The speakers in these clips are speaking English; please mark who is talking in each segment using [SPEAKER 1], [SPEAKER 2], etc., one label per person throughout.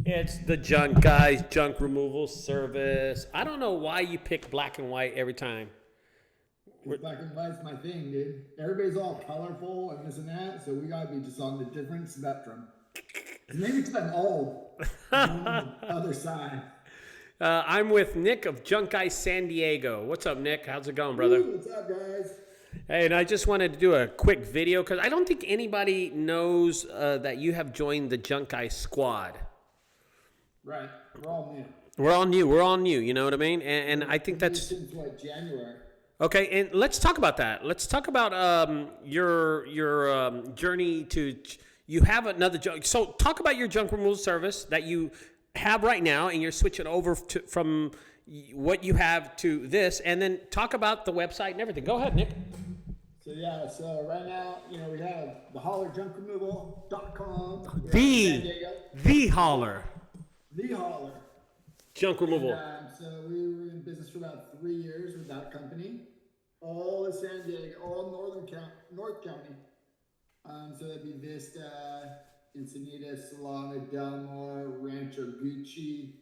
[SPEAKER 1] It's the Junk Guys junk removal service. I don't know why you pick black and white every time.
[SPEAKER 2] Because black and white's my thing, dude. Everybody's all colorful and this and that, so we gotta be just on the different spectrum. Maybe because I'm old. I'm on the other side.
[SPEAKER 1] I'm with Nick of JunkGuys San Diego. What's up, Nick? How's it going, brother?
[SPEAKER 2] Woo, what's up, guys?
[SPEAKER 1] Hey, and I just wanted to do a quick video because I don't think anybody knows that you have joined the JunkGuy squad.
[SPEAKER 2] Right, we're all new.
[SPEAKER 1] We're all new. We're all new. You know what I mean? And I think that's
[SPEAKER 2] since what, January.
[SPEAKER 1] okay. And let's talk about that. Let's talk about your journey to. You have another junk. So talk about your junk removal service that you have right now, and you're switching over to, from what you have to this, and then talk about the website and everything. Go ahead, Nick.
[SPEAKER 2] So yeah, so right now, you know, we have the hollerjunkremoval.com.
[SPEAKER 1] The Holler.
[SPEAKER 2] The Holler.
[SPEAKER 1] Junk removal.
[SPEAKER 2] And, so we were in business for about 3 years with that company. All in San Diego, all North County. So that'd be Vista, Encinitas, Solana, Del Mar, Rancho Gucci,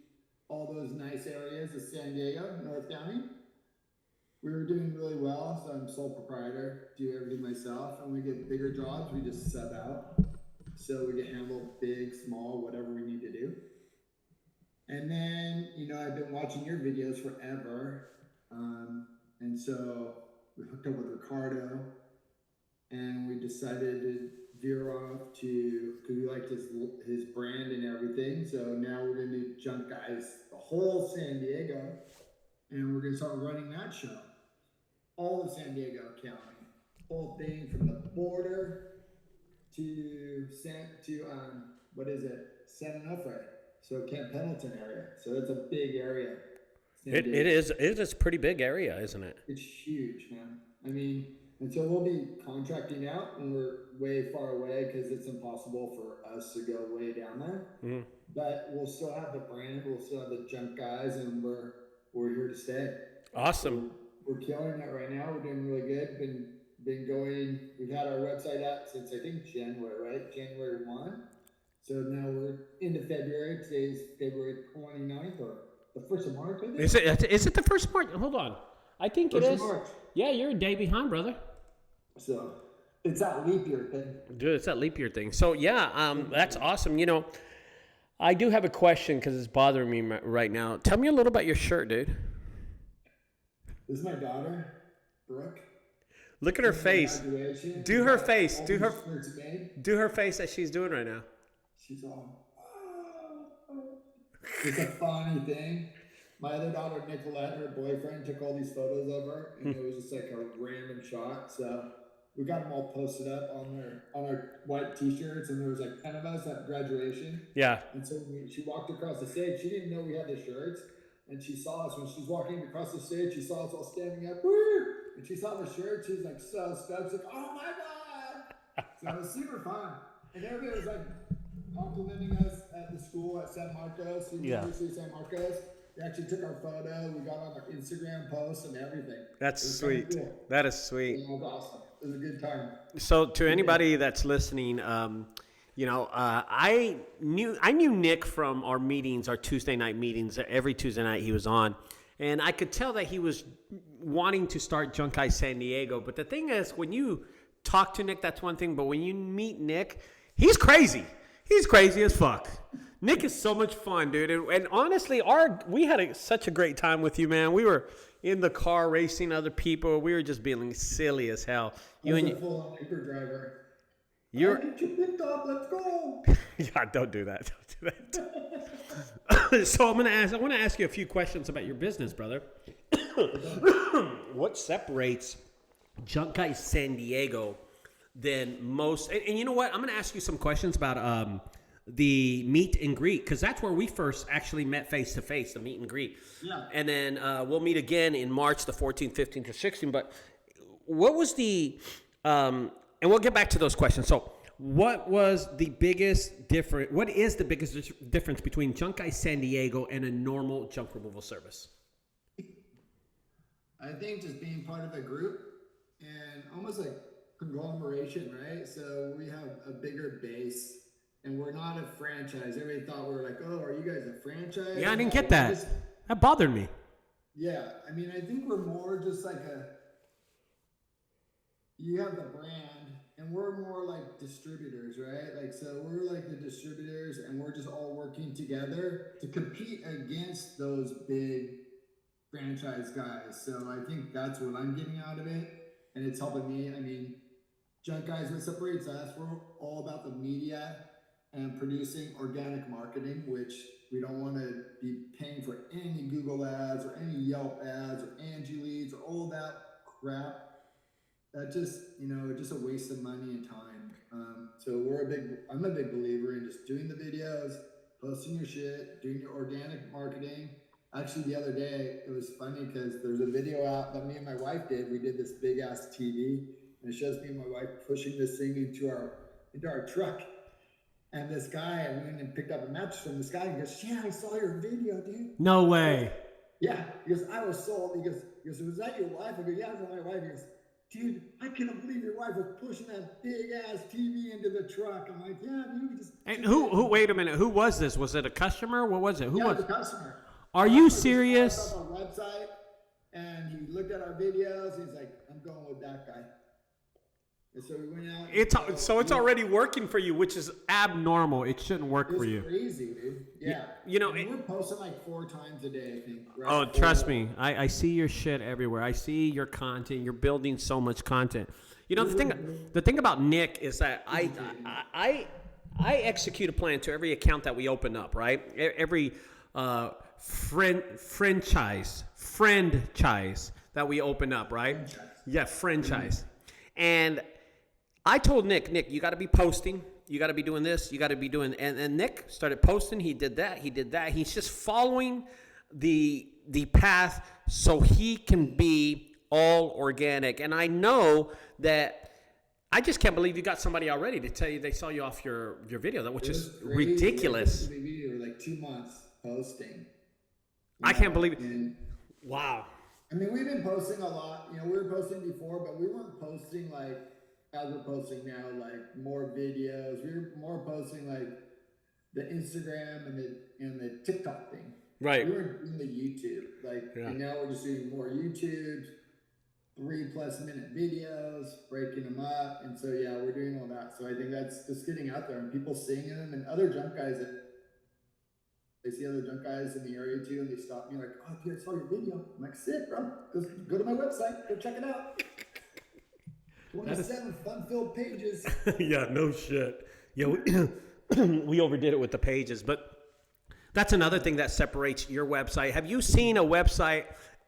[SPEAKER 2] all those nice areas of San Diego, North County. We were doing really well, so I'm sole proprietor, do everything myself. And when we get bigger jobs, we just sub out. So we can handle big, small, whatever we need to do. And then, you know, I've been watching your videos forever. And so we hooked up with Ricardo and we decided to veer off to, because we liked his brand and everything. So now we're going to do Junk Guys, the whole San Diego. And we're going to start running that show. All of San Diego County. Whole thing from the border to what is it? San Onofre. So Camp Pendleton area. So it's a big area.
[SPEAKER 1] It is a pretty big area, isn't it?
[SPEAKER 2] It's huge, man. I mean, and so we'll be contracting out when we're way far away because it's impossible for us to go way down there. Mm-hmm. But we'll still have the brand, we'll still have the Junk Guys, and we're here to stay.
[SPEAKER 1] Awesome.
[SPEAKER 2] So we're killing it right now. We're doing really good. Been going. We've had our website up since I think January, right? January 1. So now we're into February. Today's February 29th or the 1st of March, I think.
[SPEAKER 1] Is it the 1st of March? Hold on. I think it is.
[SPEAKER 2] March.
[SPEAKER 1] Yeah, you're a day behind, brother.
[SPEAKER 2] So it's that leap year thing.
[SPEAKER 1] Dude, it's that leap year thing. So yeah, that's awesome. You know, I do have a question because it's bothering me right now. Tell me a little about your shirt, dude.
[SPEAKER 2] This is my daughter, Brook.
[SPEAKER 1] Look at her face. Do her face. Do her face that she's doing right now.
[SPEAKER 2] She's all, it's a funny thing. My other daughter, Nicolette, her boyfriend, took all these photos of her, and it was just like a random shot. So we got them all posted up on our white T-shirts, and there was like 10 of us at graduation.
[SPEAKER 1] Yeah.
[SPEAKER 2] And so when she walked across the stage, she didn't know we had the shirts, and she saw us when she was walking across the stage. She saw us all standing up, woo! And she saw the shirt. She was like so stoked, like, "Oh my god!" So it was super fun, and everybody was like complimenting us at the school at San Marcos, University of San Marcos. We actually took our photo. We got on our Instagram post and everything.
[SPEAKER 1] That's sweet. Cool. That is sweet.
[SPEAKER 2] It was awesome. It was a good time.
[SPEAKER 1] So to anybody that's listening, you know, I knew Nick from our meetings, our Tuesday night meetings. Every Tuesday night he was on, and I could tell that he was wanting to start JunkGuys San Diego. But the thing is, when you talk to Nick, that's one thing. But when you meet Nick, he's crazy. He's crazy as fuck. Nick is so much fun, dude. And honestly, we had such a great time with you, man. We were in the car racing other people. We were just being silly as hell.
[SPEAKER 2] You and full Uber driver.
[SPEAKER 1] You're.
[SPEAKER 2] Get your picked up. Let's go.
[SPEAKER 1] Yeah, don't do that. Don't do that. So I want to ask you a few questions about your business, brother. What separates JunkGuys San Diego than most? And you know what? I'm going to ask you some questions about the meet and greet, because that's where we first actually met face to face, the meet and greet. Yeah. And then we'll meet again in March the 14th, 15th, or 16th. But what was the and we'll get back to those questions. So what is the biggest difference between JunkGuys San Diego and a normal junk removal service?
[SPEAKER 2] I think just being part of a group and almost like conglomeration, right? So we have a bigger base and we're not a franchise. Everybody thought we were like, oh, are you guys a franchise?
[SPEAKER 1] Yeah, I didn't
[SPEAKER 2] No,
[SPEAKER 1] get that. That bothered me.
[SPEAKER 2] yeah, I mean, I think we're more just like you have the brand, and we're more like distributors, right? Like, so we're like the distributors, and we're just all working together to compete against those big franchise guys. So I think that's what I'm getting out of it, and it's helping me. I mean, JunkGuys, what separates us, we're all about the media and producing organic marketing, which we don't want to be paying for any Google ads or any Yelp ads or Angie leads or all that crap. That just, it's just a waste of money and time. So I'm a big believer in just doing the videos, posting your shit, doing your organic marketing. Actually, the other day, it was funny because there's a video out that me and my wife did. We did this big ass TV, and it shows me and my wife pushing this thing into our truck. And this guy, I went and picked up a mattress from this guy, and he goes, yeah, I saw your video, dude.
[SPEAKER 1] No way.
[SPEAKER 2] Yeah, he goes, I was sold. He goes, was that your wife? I go, yeah, that's my wife. He goes, dude, I cannot believe your wife was pushing that big ass TV into the truck. I'm like, yeah, dude.
[SPEAKER 1] And who? Wait a minute. Who was this? Was it a customer? What was it? Who was
[SPEAKER 2] the customer?
[SPEAKER 1] Are you serious?
[SPEAKER 2] He on our website, and he looked at our videos. And he's like, I'm going with that guy. And so we went out.
[SPEAKER 1] It's already working for you, which is abnormal. It shouldn't work for you.
[SPEAKER 2] It's crazy, dude. Yeah. We're posting like 4 times a day, I think. Right?
[SPEAKER 1] Oh, trust me. I see your shit everywhere. I see your content. You're building so much content. The thing about Nick is that I execute a plan to every account that we open up, right? Every franchise that we open up, right? Yeah, franchise. And I told Nick, you got to be posting. You got to be doing this. You got to be doing. And Nick started posting. He did that. He's just following the path so he can be all organic. And I know that I just can't believe you got somebody already to tell you they saw you off your video, which is ridiculous.
[SPEAKER 2] We were like 2 months posting.
[SPEAKER 1] I can't believe it. Wow.
[SPEAKER 2] I mean, we've been posting a lot. We were posting before, but we weren't posting like as we're posting now, like more videos. We were more posting like the Instagram and the TikTok thing.
[SPEAKER 1] Right.
[SPEAKER 2] We weren't doing the YouTube. And now we're just doing more YouTube, 3+ minute videos, breaking them up. And so, yeah, we're doing all that. So I think that's just getting out there and people seeing them, and other junk guys they see other junk guys in the area too, and they stop me like, oh, dude, I saw your video. I'm like, sick, bro. Go to my website. Go check it out. 27 fun-filled pages.
[SPEAKER 1] Yeah, no shit. Yeah, we overdid it with the pages, but that's another thing that separates your website. Have you seen a website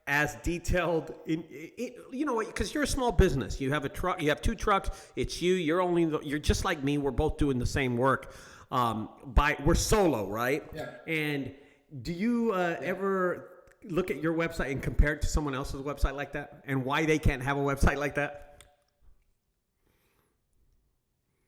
[SPEAKER 1] as detailed because you're a small business. You have a truck, you have 2 trucks. It's you're just like me. We're both doing the same work. We're solo, right?
[SPEAKER 2] Yeah.
[SPEAKER 1] And do you ever look at your website and compare it to someone else's website like that, and why they can't have a website like that?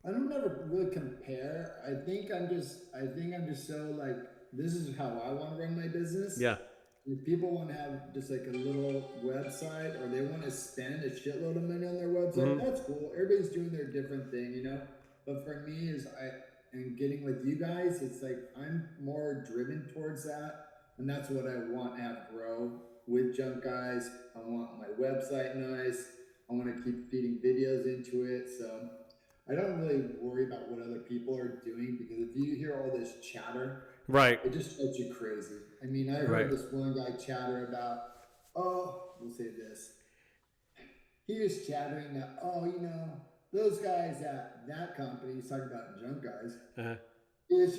[SPEAKER 2] I don't ever really compare. I think I'm just so like, this is how I want to run my business.
[SPEAKER 1] Yeah.
[SPEAKER 2] If people want to have just like a little website, or they want to spend a shitload of money on their website, that's cool. Everybody's doing their different thing, But for me, and getting with you guys, it's like I'm more driven towards that, and that's what I want to have grow with JunkGuys. I want my website nice. I want to keep feeding videos into it, so I don't really worry about what other people are doing, because if you hear all this chatter,
[SPEAKER 1] right,
[SPEAKER 2] it just makes you crazy. I mean, I heard this one guy chatter about, we'll say this. He was chattering that, those guys at that company, he's talking about JunkGuys, is,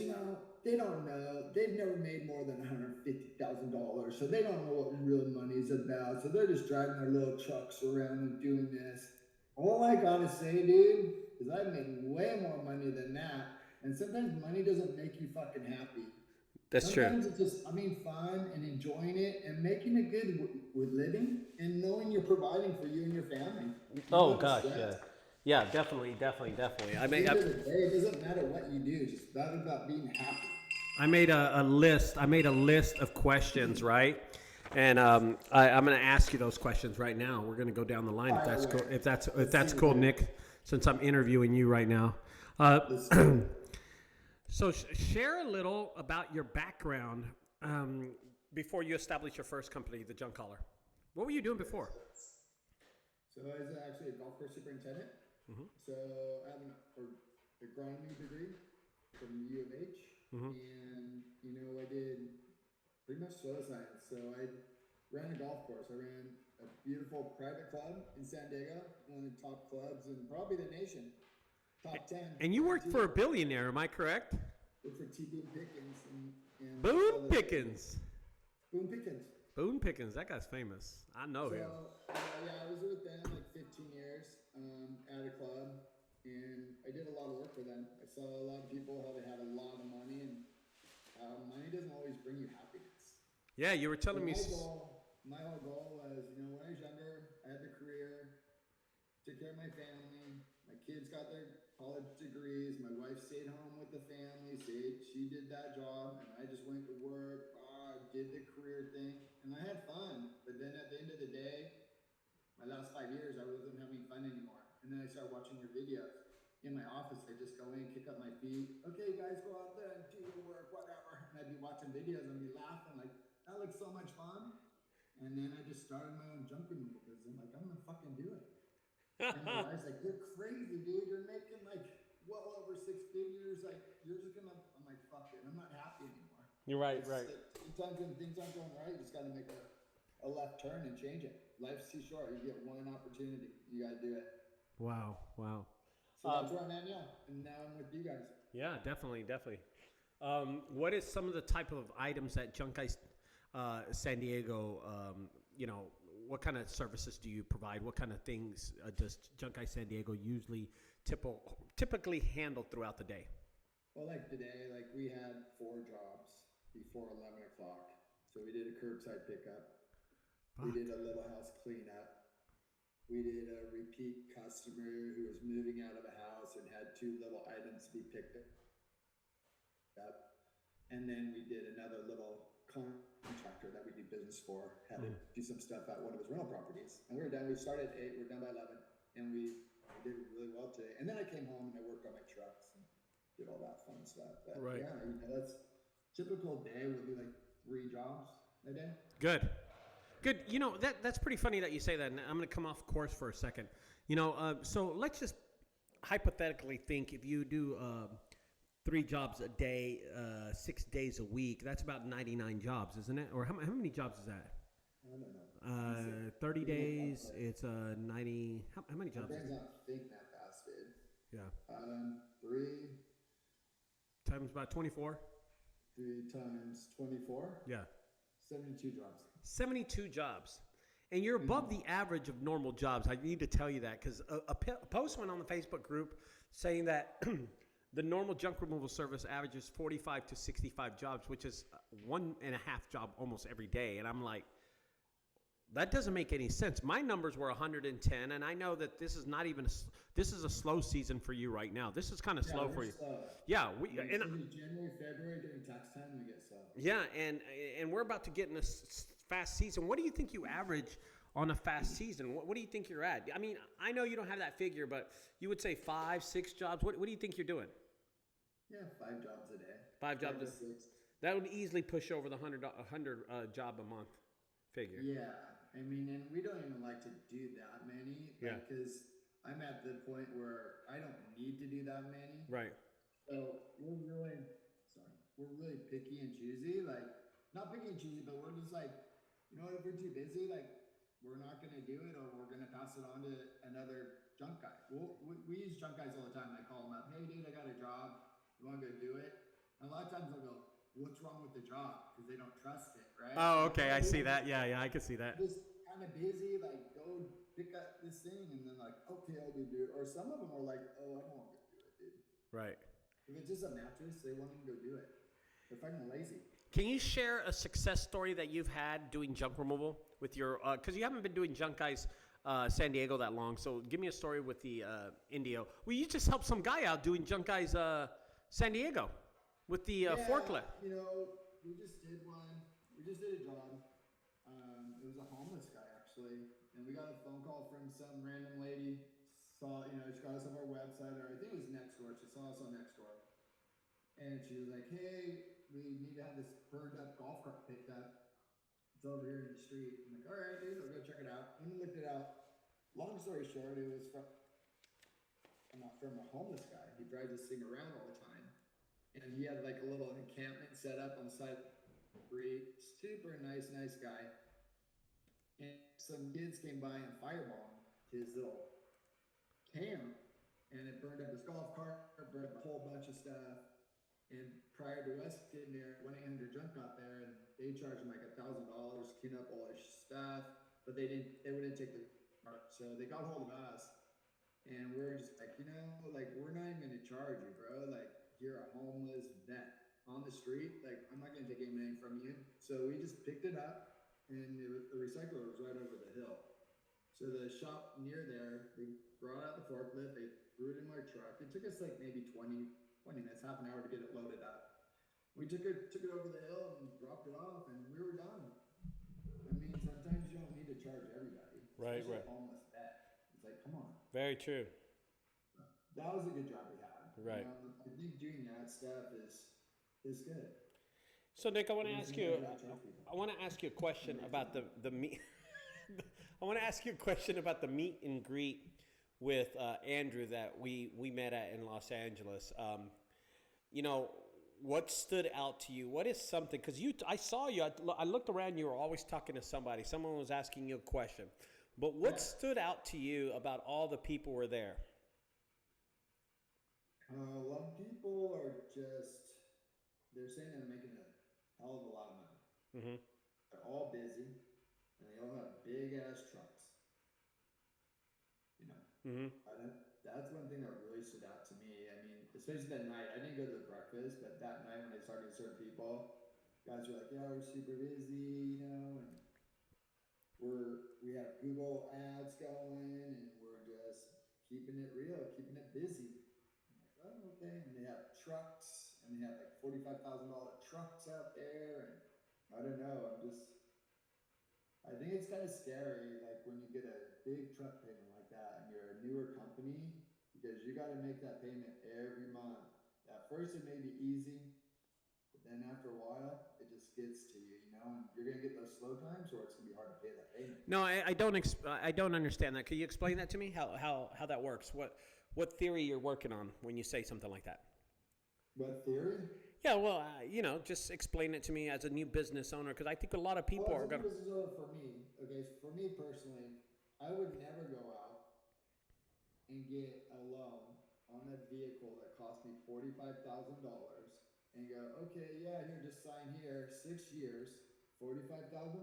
[SPEAKER 2] they don't know. They've never made more than $150,000, so they don't know what real money is about. So they're just driving their little trucks around and doing this. All I gotta say, dude, is I've made way more money than that. And sometimes money doesn't make you fucking happy.
[SPEAKER 1] That's
[SPEAKER 2] Sometimes it's just, fun and enjoying it and making it good with living and knowing you're providing for you and your family.
[SPEAKER 1] Oh gosh, yeah. Yeah, definitely.
[SPEAKER 2] At the end of the day, it doesn't matter what you do. It's just about being happy.
[SPEAKER 1] I made a list. I made a list of questions, right? And I'm going to ask you those questions right now. We're going to go down the line, if that's cool. If that's cool, Nick, since I'm interviewing you right now. So share a little about your background before you established your first company, the Junk Collar. What were you doing before?
[SPEAKER 2] So I was actually a golf course superintendent. So I have an agronomy degree from U of H, and I did pretty much soil science. So I ran a golf course. I ran a beautiful private club in San Diego, one of the top clubs in probably the nation, top 10.
[SPEAKER 1] And you worked for a billionaire, am I correct?
[SPEAKER 2] Worked for T. Boone Pickens. And
[SPEAKER 1] Boone Pickens.
[SPEAKER 2] Boone Pickens.
[SPEAKER 1] Boone Pickens, that guy's famous. I know him.
[SPEAKER 2] Yeah, I was with them like 15 years at a club, and I did a lot of work for them. I saw a lot of people how they had a lot of money, and money doesn't always bring you happiness.
[SPEAKER 1] Yeah, you were telling me.
[SPEAKER 2] My whole goal was, when I was younger, I had the career, took care of my family. My kids got their college degrees. My wife stayed home with the family. She did that job, and I just went to work, did the career thing, and I had fun. But then at the end of the day, my last 5 years, I wasn't having fun anymore. And then I started watching your videos. In my office, I just go in, kick up my feet. Okay, guys, go out there and do your work, whatever. And I'd be watching videos and be laughing like, that looks so much fun. And then I just started my own junk removal because I'm like, I'm gonna fucking do it. And my wife's like, you're crazy, dude. You're making like well over 6 figures. Like, you're just gonna. I'm like, fuck it. I'm not happy anymore.
[SPEAKER 1] You're right, right.
[SPEAKER 2] Like, sometimes when things aren't going right, you just gotta make a left turn and change it. Life's too short. You get one opportunity. You gotta do it.
[SPEAKER 1] Wow.
[SPEAKER 2] So that's where I'm at now, and now I'm with you guys.
[SPEAKER 1] Yeah, definitely. What is some of the type of items that JunkGuys San Diego, what kind of services do you provide? What kind of things does JunkGuys San Diego usually typically handle throughout the day?
[SPEAKER 2] Well, like today, we had 4 jobs before 11 o'clock. So we did a curbside pickup. We did a little house cleanup. We did a repeat customer who was moving out of a house and had 2 little items to be picked up. And then we did another little contractor that we do business for, had to do some stuff at one of his rental properties. And we were done. We started at 8, we were done by 11. And we did really well today. And then I came home and I worked on my trucks and did all that fun stuff. But
[SPEAKER 1] right.
[SPEAKER 2] Yeah, that's typical day would be like 3 jobs a day.
[SPEAKER 1] Good. That's pretty funny that you say that. And I'm going to come off course for a second. So let's just hypothetically think if you do 3 jobs a day, 6 days a week, that's about 99 jobs, isn't it? Or how many jobs is that?
[SPEAKER 2] I don't know.
[SPEAKER 1] 30 days, it's 90. How many jobs?
[SPEAKER 2] My brain's not thinking that fast, dude.
[SPEAKER 1] Yeah.
[SPEAKER 2] 3
[SPEAKER 1] times about 24.
[SPEAKER 2] 3 times 24.
[SPEAKER 1] Yeah.
[SPEAKER 2] 72 jobs.
[SPEAKER 1] 72 jobs. And you're above the average of normal jobs. I need to tell you that because a post went on the Facebook group saying that the normal junk removal service averages 45 to 65 jobs, which is 1.5 job almost every day. And I'm like, that doesn't make any sense. My numbers were 110, and I know that this is not even this is a slow season for you right now. This is kind of slow for you.
[SPEAKER 2] Slow.
[SPEAKER 1] Yeah,
[SPEAKER 2] January, February during tax time we get slow.
[SPEAKER 1] Yeah, and we're about to get in a fast season. What do you think you average on a fast season? What do you think you're at? I mean, I know you don't have that figure, but you would say 5, 6 jobs. What do you think you're doing?
[SPEAKER 2] Yeah, 5 jobs a day.
[SPEAKER 1] 5 jobs a day. That would easily push over the 100 job a month figure.
[SPEAKER 2] Yeah. I mean, and we don't even like to do that many, because I'm at the point where I don't need to do that many.
[SPEAKER 1] Right.
[SPEAKER 2] So we're really picky and choosy. Like, not picky and choosy, but we're just like, if we're too busy, we're not going to do it, or we're going to pass it on to another junk guy. We use junk guys all the time. I call them up, hey, dude, I got a job. You want to go do it? And a lot of times they'll go, what's wrong with the job? Because they don't trust it, right?
[SPEAKER 1] Oh, okay. I see that. Yeah, I can see that.
[SPEAKER 2] Just kind of busy, go pick up this thing, and then okay, I'll go do it. Or some of them are like, oh, I don't want to go do it, dude.
[SPEAKER 1] Right.
[SPEAKER 2] If it's just a mattress, they won't even go do it. They're fucking lazy.
[SPEAKER 1] Can you share a success story that you've had doing junk removal with your, because you haven't been doing JunkGuys San Diego that long, so give me a story with the Indio. Well, you just helped some guy out doing JunkGuys San Diego with the forklift.
[SPEAKER 2] We just did one. We just did a job. It was a homeless guy, actually. And we got a phone call from some random lady. She got us on our website, or I think it was Nextdoor. She saw us on Nextdoor. And she was like, hey, we need to have this burned up golf cart picked up. It's over here in the street. I'm like, all right, dude, I'll go check it out. And we looked it out. Long story short, it was from a homeless guy. He drives this thing around all the time. And he had like a little encampment set up on the side of the street. Super nice guy. And some kids came by and firebombed his little camp. And it burned up his golf cart, burned up a whole bunch of stuff. And prior to us getting there, 1-800-JUNK got there, and they charged him like $1,000, clean up all his stuff, but they wouldn't take the cart. So they got hold of us, and we're just like, like, we're not even gonna charge you, bro. Like, you're a homeless vet on the street. Like, I'm not gonna take anything from you. So we just picked it up, and the recycler was right over the hill. So the shop near there, they brought out the forklift, they threw it in my truck. It took us like maybe 20 minutes, half an hour to get it loaded up. We took it over the hill and dropped it off, and we were done. I mean, sometimes you don't need to charge everybody.
[SPEAKER 1] Right.
[SPEAKER 2] Homeless vet. It's like, come on.
[SPEAKER 1] Very true.
[SPEAKER 2] That was a good job we had.
[SPEAKER 1] Right.
[SPEAKER 2] I think doing that stuff is good.
[SPEAKER 1] So Nick, I want to ask you a question about the meet. I want to ask you a question about the meet and greet with Andrew that we met at in Los Angeles. What stood out to you? What is something? Because I saw you. I looked around. You were always talking to somebody. Someone was asking you a question. But what stood out to you about all the people were there?
[SPEAKER 2] A lot of people are they're saying they're making a hell of a lot of money.
[SPEAKER 1] Mm-hmm.
[SPEAKER 2] They're all busy, and they all have big ass trucks.
[SPEAKER 1] Mm-hmm.
[SPEAKER 2] That's one thing that really stood out to me. I mean, especially that night. I didn't go to the breakfast, but that night when I was talking to certain people, guys were like, "Yeah, we're super busy, and we have Google ads going, and we're just keeping it real, keeping it busy." I'm like, oh, okay. And they have trucks, and they have like $45,000 trucks out there, and I don't know. I think it's kind of scary, like when you get a big truck payment like that, and you're a newer company, because you got to make that payment every month. At first, it may be easy, but then after a while, it just gets to you, and you're gonna get those slow times, or it's gonna be hard to pay that payment.
[SPEAKER 1] No, I don't understand that. Could you explain that to me? How that works? What theory you're working on when you say something like that?
[SPEAKER 2] What theory?
[SPEAKER 1] Yeah, well, just explain it to me as a new business owner, because I think a lot of people are going to...
[SPEAKER 2] Business owner for me, okay, for me personally, I would never go out and get a loan on a vehicle that cost me $45,000 and go, okay, yeah, here, just sign here, 6 years, $45,000,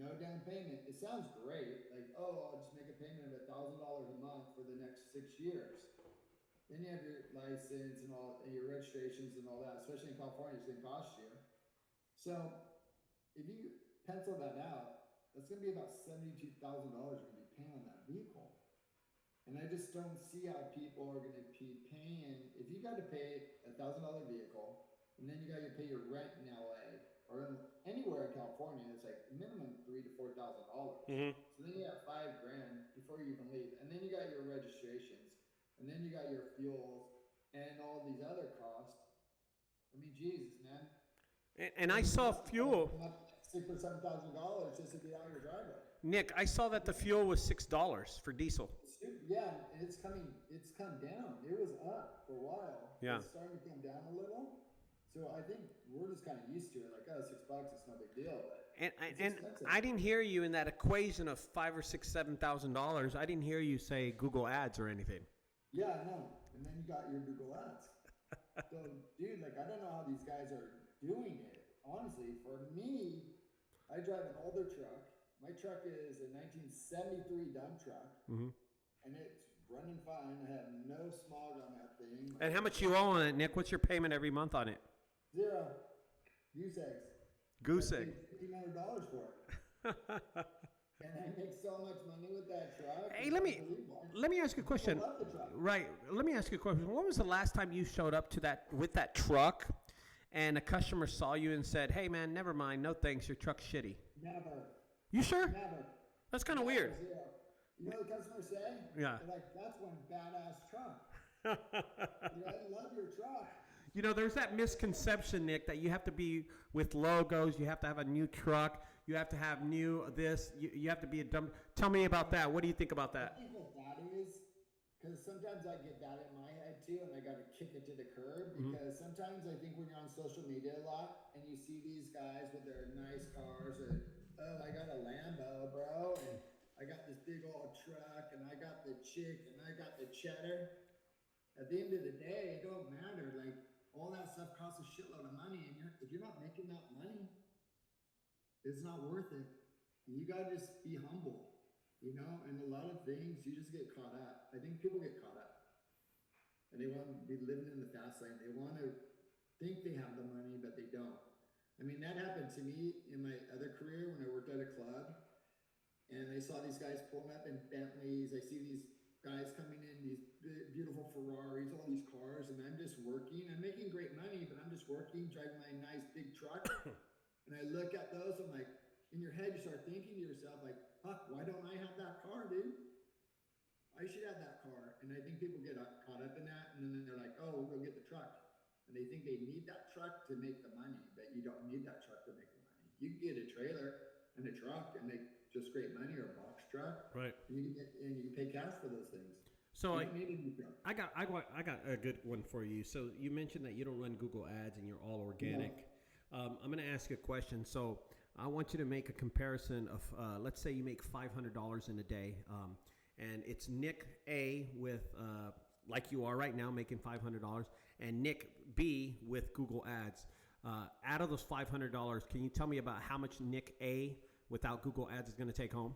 [SPEAKER 2] no down payment. It sounds great, like, oh, I'll just make a payment of $1,000 a month for the next 6 years. Then you have your license and your registrations and all that, especially in California, it's going to cost you. So if you pencil that out, that's going to be about $72,000 you're going to be paying on that vehicle. And I just don't see how people are going to be paying. If you got to pay a $1,000 vehicle, and then you got to pay your rent in LA or anywhere in California, it's like minimum $3,000 to $4,000.
[SPEAKER 1] Mm-hmm. So
[SPEAKER 2] then you have $5,000 before you even leave, and then you got your registrations. And then you got your fuels and all these other costs. I mean, Jesus, man.
[SPEAKER 1] And I saw fuel.
[SPEAKER 2] $6,000 or $7,000 just to get out of your driveway.
[SPEAKER 1] Nick, I saw that the fuel was $6 for diesel.
[SPEAKER 2] Yeah, and it's come down. It was up for a while.
[SPEAKER 1] Yeah.
[SPEAKER 2] It's starting to come down a little. So I think we're just kind of used to it. Like, oh, $6, it's no big deal. But
[SPEAKER 1] and I didn't hear you in that equation of $5,000 or $6,000, $7,000. I didn't hear you say Google Ads or anything.
[SPEAKER 2] Yeah, no. And then you got your Google Ads. So, dude, like, I don't know how these guys are doing it. Honestly, for me, I drive an older truck. My truck is a 1973 dump truck. Mm-hmm. And it's running fine. I have no smog on that thing.
[SPEAKER 1] And how much you owe on it, Nick? What's your payment every month on it?
[SPEAKER 2] 0. Goose eggs.
[SPEAKER 1] Goose egg.
[SPEAKER 2] $1,500 for it. And I make so much money with that truck.
[SPEAKER 1] Hey, let me ask you a question.
[SPEAKER 2] Love the truck.
[SPEAKER 1] Right. Let me ask you a question. When was the last time you showed up to with that truck and a customer saw you and said, "Hey man, never mind. No thanks. Your truck's shitty."
[SPEAKER 2] Never.
[SPEAKER 1] You sure?
[SPEAKER 2] Never.
[SPEAKER 1] That's kind of weird.
[SPEAKER 2] 0. You know what the customers say?
[SPEAKER 1] Yeah.
[SPEAKER 2] They're like, "That's one badass truck." I love your truck.
[SPEAKER 1] You know, there's that misconception, Nick, that you have to be with logos. You have to have a new truck. You have to have new this. You have to be a dumb. Tell me about that. What do you think about
[SPEAKER 2] I
[SPEAKER 1] that?
[SPEAKER 2] think what that is, because sometimes I get that in my head too, and I got to kick it to the curb. Because sometimes I think when you're on social media a lot and you see these guys with their nice cars, and oh, I got a Lambo, bro, and I got this big old truck, and I got the chick, and I got the cheddar. At the end of the day, it don't matter. Like all that stuff costs a shitload of money, and if you're not making that money, it's not worth it. You gotta just be humble. You know, and a lot of things you just get caught up. I think people get caught up and they want to be living in the fast lane. They want to think they have the money, but they don't. I mean, that happened to me in my other career when I worked at a club and I saw these guys pulling up in Bentleys. I see these guys coming in, these beautiful Ferraris, all these cars, and I'm just working. I'm making great money, but I'm just working, driving my nice big truck. And I look at those, I'm like, in your head, you start thinking to yourself, like, fuck, why don't I have that car, dude? I should have that car. And I think people get caught up in that, and then they're like, oh, we'll go get the truck. And they think they need that truck to make the money, but you don't need that truck to make the money. You can get a trailer and a truck and make just great money, or a box truck.
[SPEAKER 1] Right.
[SPEAKER 2] And you can pay cash for those things.
[SPEAKER 1] So
[SPEAKER 2] you don't need a new truck.
[SPEAKER 1] I got a good one for you. So you mentioned that you don't run Google Ads and you're all organic. I'm going to ask you a question. So I want you to make a comparison of, let's say you make $500 in a day, and it's Nick A with, like you are right now, making $500, and Nick B with Google Ads. Out of those $500, can you tell me about how much Nick A without Google Ads is going to take home?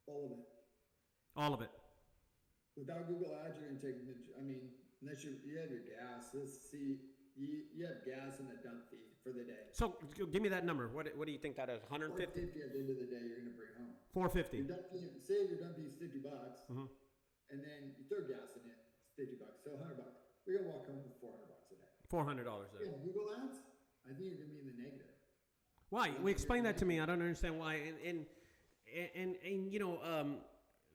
[SPEAKER 2] All of it.
[SPEAKER 1] All of it.
[SPEAKER 2] Without Google Ads, you're going to take, I mean, unless you have your gas. Let's see. You have gas and a dump fee for the day.
[SPEAKER 1] So give me that number. What do you think that is? 150?
[SPEAKER 2] 450 at the end of the day you're going to bring home.
[SPEAKER 1] 450.
[SPEAKER 2] Your dump fee, say your dump fee is $50, and then you throw gas in it. It's $50, so $100. You're going to walk home with $400 a day.
[SPEAKER 1] $400 a day.
[SPEAKER 2] Yeah, Google Ads. I think you're going to be in the negative.
[SPEAKER 1] Why? Explain that to me. I don't understand why. And you know,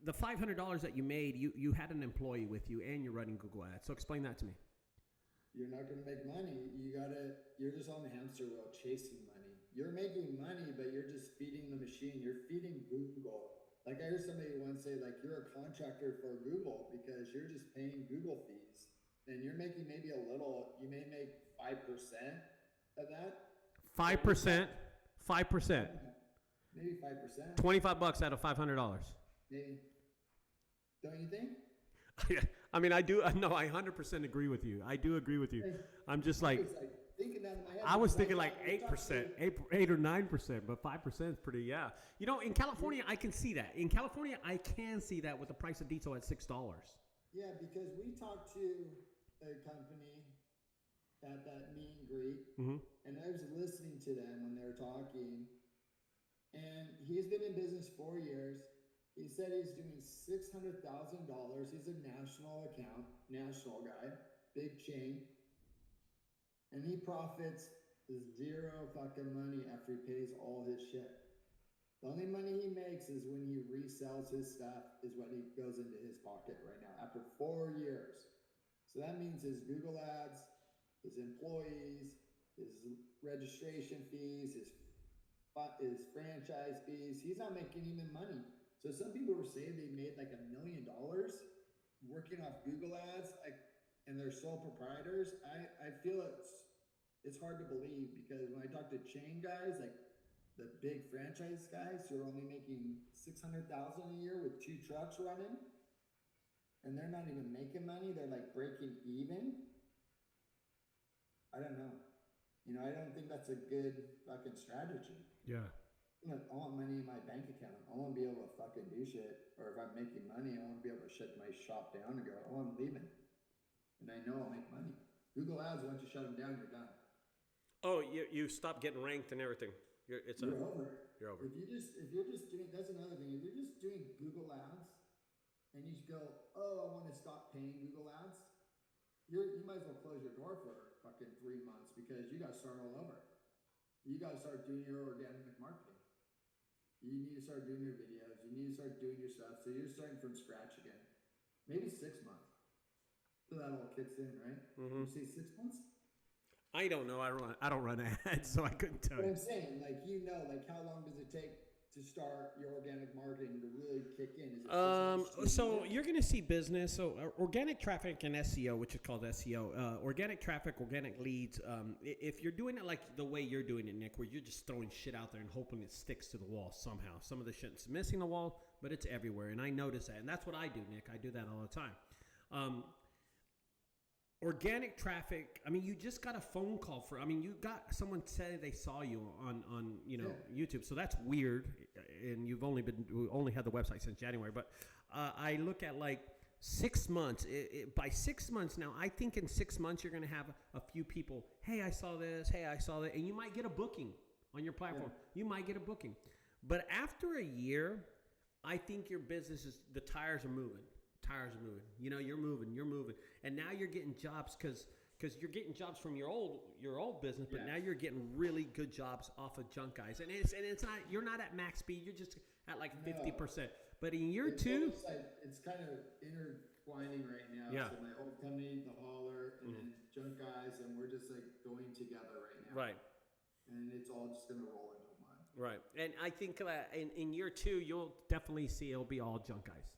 [SPEAKER 1] the $500 that you made, you had an employee with you, and you're running Google Ads. So explain that to me.
[SPEAKER 2] You're not going to make money. You're just on the hamster wheel chasing money. You're making money, but you're just feeding the machine. You're feeding Google. Like I heard somebody once say, like, you're a contractor for Google because you're just paying Google fees. And you're making maybe a little, you may make 5% of that.
[SPEAKER 1] 5%? 5%.
[SPEAKER 2] Maybe 5%.
[SPEAKER 1] $25 out of $500.
[SPEAKER 2] Maybe. Don't you think?
[SPEAKER 1] I mean, I do. No, I 100% agree with you. I do agree with you. I'm just like,
[SPEAKER 2] thinking that in my head.
[SPEAKER 1] I was thinking like 8%, 8 or 9%, but 5% is pretty, yeah. You know, in California, I can see that. In California, I can see that with the price of diesel at $6.
[SPEAKER 2] Yeah, because we talked to a company at that meet and greet, and I was listening to them when they were talking, and he's been in business 4 years. He said he's doing $600,000. He's a national guy, big chain. And he profits zero fucking money after he pays all his shit. The only money he makes is when he resells his stuff, is what he goes into his pocket right now after 4 years. So that means his Google Ads, his employees, his registration fees, his franchise fees. He's not making even money. So some people were saying they made like $1 million working off Google Ads, and they're sole proprietors. I feel it's hard to believe, because when I talk to chain guys, like the big franchise guys who are only making $600,000 a year with 2 trucks running, and they're not even making money, they're like breaking even. I don't know. You know, I don't think that's a good fucking strategy.
[SPEAKER 1] Yeah.
[SPEAKER 2] I want money in my bank account. I want to be able to fucking do shit. Or if I'm making money, I want to be able to shut my shop down and go, oh, I'm leaving. And I know I'll make money. Google Ads, once you shut them down, you're done.
[SPEAKER 1] Oh, you stop getting ranked and everything. You're
[SPEAKER 2] over.
[SPEAKER 1] You're over.
[SPEAKER 2] If you're just doing, that's another thing. If you're just doing Google Ads and you just go, oh, I want to stop paying Google Ads, you might as well close your door for fucking 3 months, because you got to start all over. You got to start doing your organic marketing. You need to start doing your videos. You need to start doing your stuff. So you're starting from scratch again. Maybe 6 months. So that all kicks in, right? You say 6 months?
[SPEAKER 1] I don't know. I don't run ads, so I couldn't tell
[SPEAKER 2] But
[SPEAKER 1] you.
[SPEAKER 2] I'm saying, like, like, how long does it take to start your organic marketing to really kick in? Is it 6 months? 2
[SPEAKER 1] So
[SPEAKER 2] years?
[SPEAKER 1] you're going to see business. So organic traffic and SEO, which is called SEO, organic traffic, organic leads. If you're doing it like the way you're doing it, Nick, where you're just throwing shit out there and hoping it sticks to the wall somehow. Some of the shit's missing the wall, but it's everywhere. And I notice that. And that's what I do, Nick. I do that all the time. Organic traffic. I mean, you just got a phone call for. I mean, you got someone say they saw you on YouTube. So that's weird. And we only had the website since January. But I look at like 6 months. By 6 months now, I think in 6 months you're going to have a few people. Hey, I saw this. Hey, I saw that, and you might get a booking on your platform. Yeah. You might get a booking, but after a year, I think your business the tires are moving. Tires are moving. You're moving, and now you're getting jobs because you're getting jobs from your old business, but now you're getting really good jobs off of JunkGuys, and it's not you're not at max speed. You're just at like 50%. But in year two,
[SPEAKER 2] it's kind of intertwining right now.
[SPEAKER 1] Yeah.
[SPEAKER 2] So my old company, the Hauler, and then JunkGuys, and we're just like going together right now.
[SPEAKER 1] Right.
[SPEAKER 2] And it's all just gonna roll into mine.
[SPEAKER 1] Right. And I think that in year two, you'll definitely see it'll be all JunkGuys.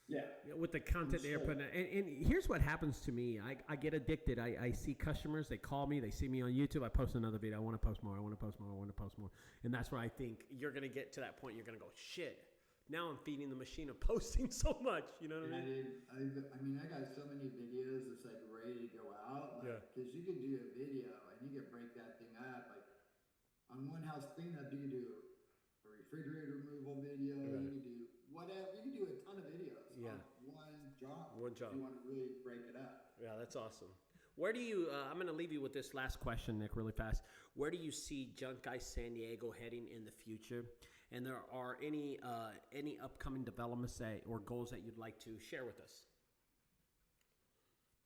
[SPEAKER 2] Yeah.
[SPEAKER 1] With the content they're putting out. And here's what happens to me. I get addicted. I see customers. They call me. They see me on YouTube. I post another video. I want to post more. I want to post more. I want to post more. And that's where I think you're going to get to that point. You're going to go, shit. Now I'm feeding the machine of posting so much. You know what I mean?
[SPEAKER 2] I mean, I got so many videos that's like ready to go out. Because you can do a video and you can break that thing up. Like on one house cleanup, you can do a refrigerator removal video. Right. You can do whatever. You can do a ton of videos on one job.
[SPEAKER 1] One job.
[SPEAKER 2] If you want to really break it up.
[SPEAKER 1] Yeah, that's awesome. Where do you, I'm going to leave you with this last question, Nick, really fast. Where do you see JunkGuy San Diego heading in the future? And there are any upcoming developments or goals that you'd like to share with us?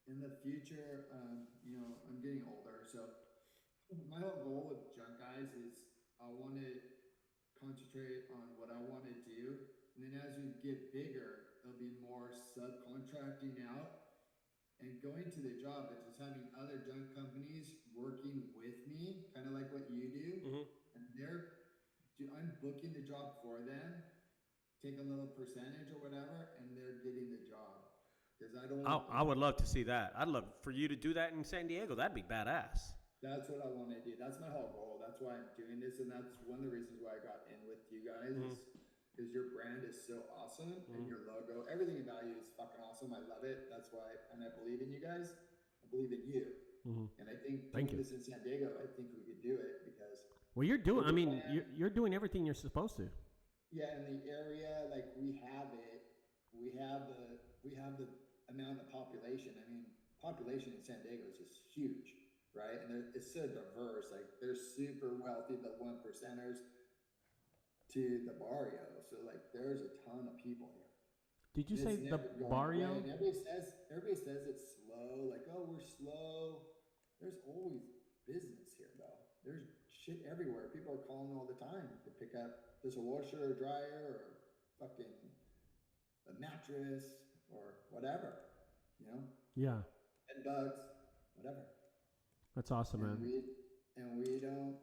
[SPEAKER 2] In the future, I'm getting older. So my whole goal with JunkGuys is I want to concentrate on what I want to do. And then as we get bigger, there'll be more subcontracting out and going to the job, but just having other junk companies working with me, kind of like what you do. Mm-hmm. And I'm booking the job for them, take a little percentage or whatever, and they're getting the job. Because I
[SPEAKER 1] would love to see that. I'd love for you to do that in San Diego. That'd be badass.
[SPEAKER 2] That's what I want to do. That's my whole goal. That's why I'm doing this, and that's one of the reasons why I got in with you guys. Mm-hmm. Is because your brand is so awesome, mm-hmm. and your logo, everything about you is fucking awesome. I love it. That's why, and I believe in you guys. I believe in you, mm-hmm. and I think doing this in San Diego, I think we could do it because.
[SPEAKER 1] Well, you're doing. I mean, you're doing everything you're supposed to.
[SPEAKER 2] Yeah, in the area, like we have it. We have the amount of population. I mean, population in San Diego is just huge. Right, and it's so diverse. Like they're super wealthy, the 1%ers, to the barrio. So like, there's a ton of people here.
[SPEAKER 1] Did you say the barrio?
[SPEAKER 2] And everybody says it's slow. Like, oh, we're slow. There's always business here, though. There's shit everywhere. People are calling all the time to pick up just a washer or dryer or fucking a mattress or whatever.
[SPEAKER 1] Yeah.
[SPEAKER 2] And bugs, whatever.
[SPEAKER 1] That's awesome, man.
[SPEAKER 2] We don't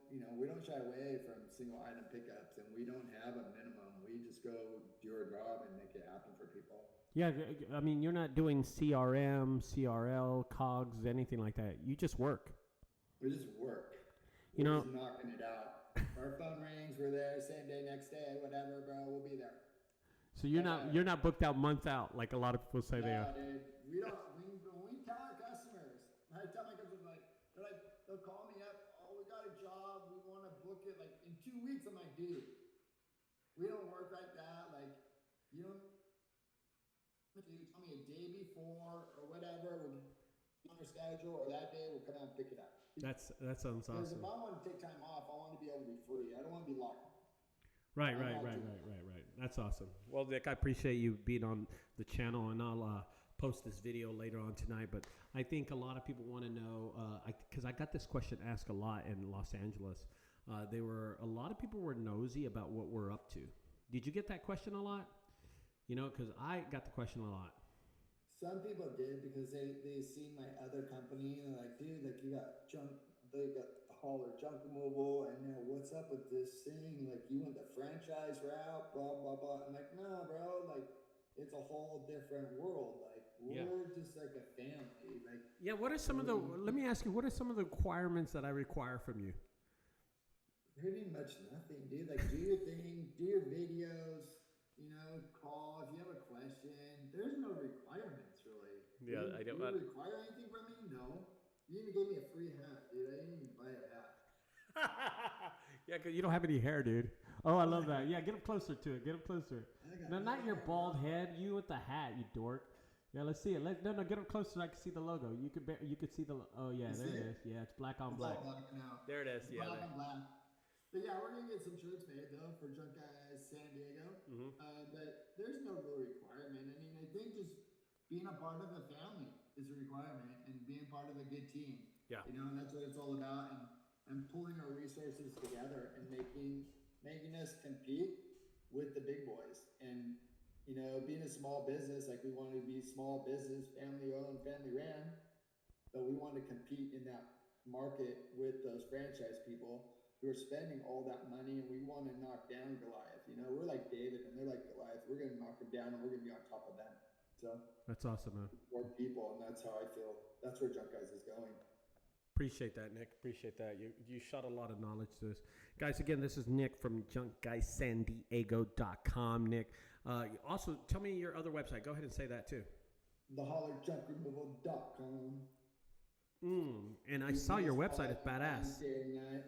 [SPEAKER 2] shy away from single item pickups, and we don't have a minimum. We just go do our job and make it happen for people.
[SPEAKER 1] Yeah, I mean, you're not doing CRM, CRL, COGS, anything like that. You just work.
[SPEAKER 2] We just work. We're just knocking it out. Our phone rings, we're there, same day, next day, whatever, bro. We'll be there.
[SPEAKER 1] So you're not booked out month out like a lot of people say they are.
[SPEAKER 2] Dude, we don't. We tell our customers. I tell my customers they'll call me up. Oh, we got a job. We want to book it like in 2 weeks. I'm like, dude, we don't work like that. Like, you tell me a day before or whatever. We'll be on our schedule, or that day we'll come out and pick it up.
[SPEAKER 1] That sounds awesome.
[SPEAKER 2] Because if I want to take time off, I want to be able to be free. I don't want to be locked.
[SPEAKER 1] Right. That's awesome. Well, Vic, I appreciate you being on the channel, and I'll post this video later on tonight. But I think a lot of people want to know, because I got this question asked a lot in Los Angeles. A lot of people were nosy about what we're up to. Did you get that question a lot? Because I got the question a lot.
[SPEAKER 2] Some people did because they seen my other company and they're like, dude, like you got they got hauler junk removal, and now what's up with this thing? Like you went the franchise route, blah blah blah. I'm like, nah, bro, like it's a whole different world. Like we're just like a family. Like
[SPEAKER 1] Yeah, what are some of the, let me ask you, what are some of the requirements that I require from you?
[SPEAKER 2] pretty much nothing, dude. Like do your thing, do your videos. Call if you have a question. There's no requirements really.
[SPEAKER 1] Yeah, I don't.
[SPEAKER 2] Do you require anything from me? No. You even gave me a free hat, dude. I didn't even buy a hat.
[SPEAKER 1] Yeah, because you don't have any hair, dude. Oh, I love that. Yeah, get up closer to it. Get up closer. No, not your bald head. You with the hat, you dork. Yeah, let's see it. No, get up closer so I can see the logo. You could see the. Oh yeah, there it is. Yeah, it's black on black.
[SPEAKER 2] All black now.
[SPEAKER 1] There it is. Yeah.
[SPEAKER 2] Black on black. But yeah, we're gonna get some shirts made though for JunkGuys San Diego. But there's no real requirement. I mean, I think just being a part of a family is a requirement, and being part of a good team.
[SPEAKER 1] Yeah.
[SPEAKER 2] And that's what it's all about, and pulling our resources together and making us compete with the big boys. And being a small business, like we want to be small business, family owned, family ran, but we want to compete in that market with those franchise people who are spending all that money, and we want to knock down Goliath. We're like David and they're like Goliath. We're going to knock them down and we're going to be on top of them. So
[SPEAKER 1] that's awesome, man.
[SPEAKER 2] More people, and that's how I feel. That's where JunkGuys is going.
[SPEAKER 1] Appreciate that, Nick. Appreciate that. You shot a lot of knowledge to us. Guys, again, this is Nick from junkguysdfw.com. Nick, also tell me your other website. Go ahead and say that too.
[SPEAKER 2] thehollerjunkremoval.com.
[SPEAKER 1] And I saw your website. It's badass.
[SPEAKER 2] Day and night.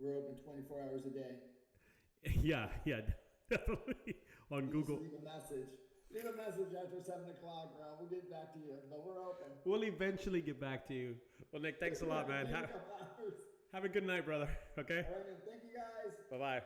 [SPEAKER 2] We're open 24 hours a day.
[SPEAKER 1] Yeah, definitely. On Google.
[SPEAKER 2] Leave a message. Leave a message after 7 o'clock, bro. We'll get back to you, but we're open.
[SPEAKER 1] We'll eventually get back to you. Well, Nick, thanks a lot, man. Have a good night, brother. Okay?
[SPEAKER 2] All right, man. Thank you, guys.
[SPEAKER 1] Bye-bye.